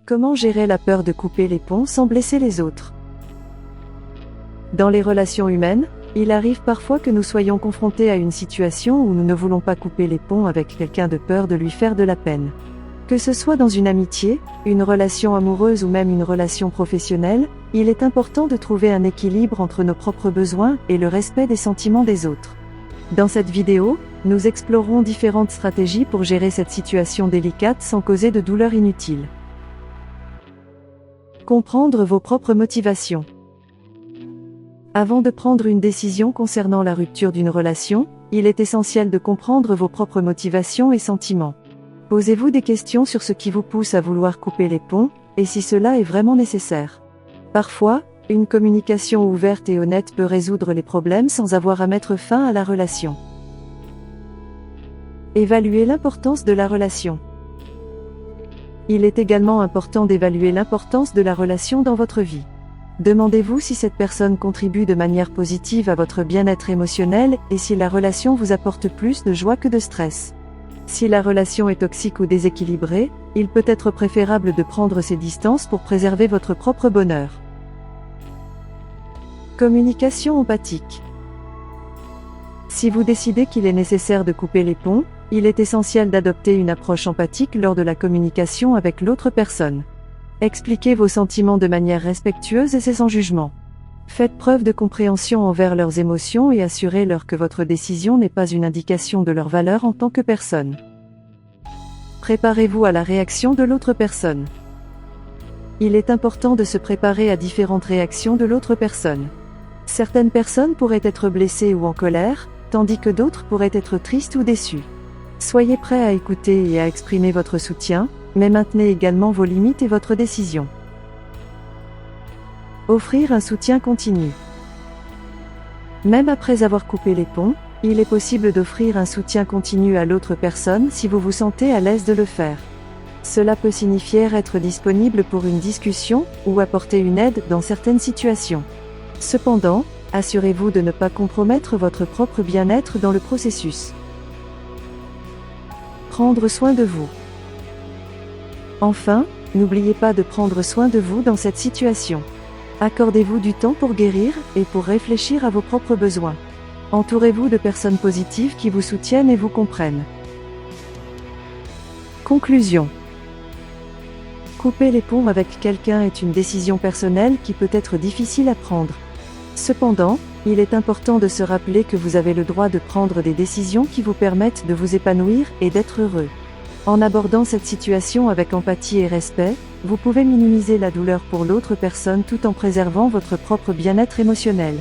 Comment gérer la peur de couper les ponts sans blesser les autres? Dans les relations humaines, il arrive parfois que nous soyons confrontés à une situation où nous ne voulons pas couper les ponts avec quelqu'un de peur de lui faire de la peine. Que ce soit dans une amitié, une relation amoureuse ou même une relation professionnelle, il est important de trouver un équilibre entre nos propres besoins et le respect des sentiments des autres. Dans cette vidéo, nous explorerons différentes stratégies pour gérer cette situation délicate sans causer de douleur inutile. Comprendre vos propres motivations. Avant de prendre une décision concernant la rupture d'une relation, il est essentiel de comprendre vos propres motivations et sentiments. Posez-vous des questions sur ce qui vous pousse à vouloir couper les ponts, et si cela est vraiment nécessaire. Parfois, une communication ouverte et honnête peut résoudre les problèmes sans avoir à mettre fin à la relation. Évaluer l'importance de la relation. Il est également important d'évaluer l'importance de la relation dans votre vie. Demandez-vous si cette personne contribue de manière positive à votre bien-être émotionnel et si la relation vous apporte plus de joie que de stress. Si la relation est toxique ou déséquilibrée, il peut être préférable de prendre ses distances pour préserver votre propre bonheur. Communication empathique. Si vous décidez qu'il est nécessaire de couper les ponts, il est essentiel d'adopter une approche empathique lors de la communication avec l'autre personne. Expliquez vos sentiments de manière respectueuse et sans jugement. Faites preuve de compréhension envers leurs émotions et assurez-leur que votre décision n'est pas une indication de leur valeur en tant que personne. Préparez-vous à la réaction de l'autre personne. Il est important de se préparer à différentes réactions de l'autre personne. Certaines personnes pourraient être blessées ou en colère, tandis que d'autres pourraient être tristes ou déçues. Soyez prêt à écouter et à exprimer votre soutien, mais maintenez également vos limites et votre décision. Offrir un soutien continu. Même après avoir coupé les ponts, il est possible d'offrir un soutien continu à l'autre personne si vous vous sentez à l'aise de le faire. Cela peut signifier être disponible pour une discussion, ou apporter une aide dans certaines situations. Cependant, assurez-vous de ne pas compromettre votre propre bien-être dans le processus. Prendre soin de vous. Enfin, n'oubliez pas de prendre soin de vous dans cette situation. Accordez-vous du temps pour guérir et pour réfléchir à vos propres besoins. Entourez-vous de personnes positives qui vous soutiennent et vous comprennent. Conclusion. Couper les ponts avec quelqu'un est une décision personnelle qui peut être difficile à prendre. Cependant, il est important de se rappeler que vous avez le droit de prendre des décisions qui vous permettent de vous épanouir et d'être heureux. En abordant cette situation avec empathie et respect, vous pouvez minimiser la douleur pour l'autre personne tout en préservant votre propre bien-être émotionnel.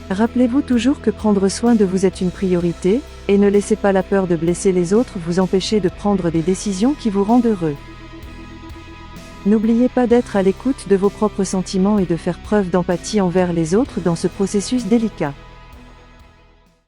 Rappelez-vous toujours que prendre soin de vous est une priorité, et ne laissez pas la peur de blesser les autres vous empêcher de prendre des décisions qui vous rendent heureux. N'oubliez pas d'être à l'écoute de vos propres sentiments et de faire preuve d'empathie envers les autres dans ce processus délicat.